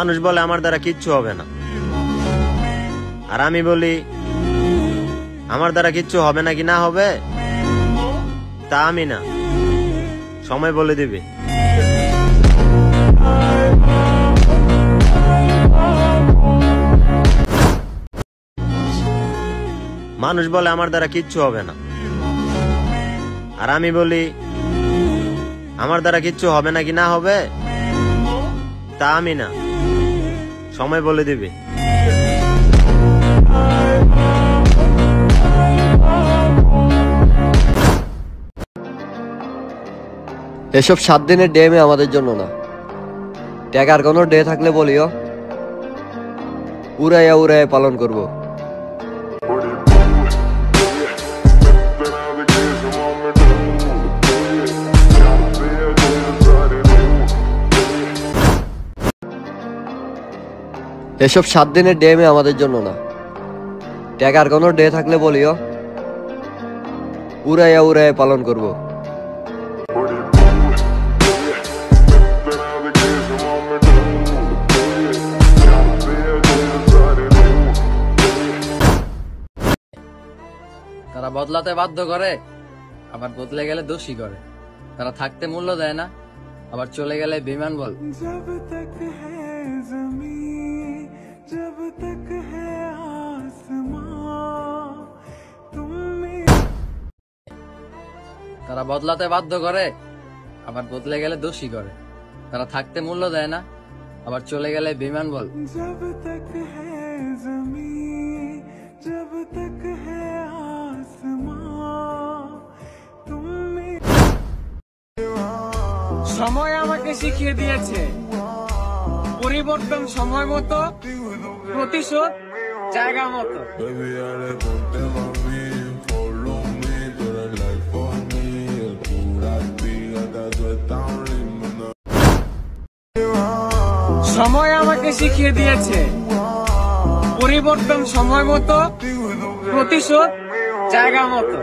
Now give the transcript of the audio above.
মানুষ বলে আমার দ্বারা কিচ্ছু হবে না, আর আমি বলি আমার দ্বারা কিচ্ছু হবে নাকি না হবে তা আমি না, সময় বলে দিবে। মানুষ বলে আমার দ্বারা কিচ্ছু হবে না, আর আমি বলি আমার দ্বারা কিচ্ছু হবে নাকি না হবে তা আমি না, সময় বলে দিবে। এসব 7 দিনের ডে আমাদের জন্য না। ট্যাগার কোনো ডে থাকলে বলিও, উড়াইয়া উড়াইয়া পালন করব। এসব 7 দিনের ডে আমাদের জন্য না। ট্যাগার কোনো ডে থাকলে বলিও, উড়াইয়া উড়াইয়া পালন করব। তারা বদলাতে বাধ্য করে, আবার বদলে গেলে দোষী করে। তারা থাকতে মূল্য দেয় না, আবার চলে গেলে বেঈমান বল। তারা বদলাতে বাধ্য করে, আবার বদলে গেলে দোষী করে। তারা থাকতে মূল্য দেয় না, আবার চলে গেলে বেঈমান বল। সময় আমাকে শিখিয়ে দিয়েছে পরিবর্তন সময় মতো, প্রতিশোধ জায়গা মতো। সময় আমাকে শিখিয়ে দিয়েছে পরিবর্তন সময় মতো, প্রতিশোধ জায়গা মতো।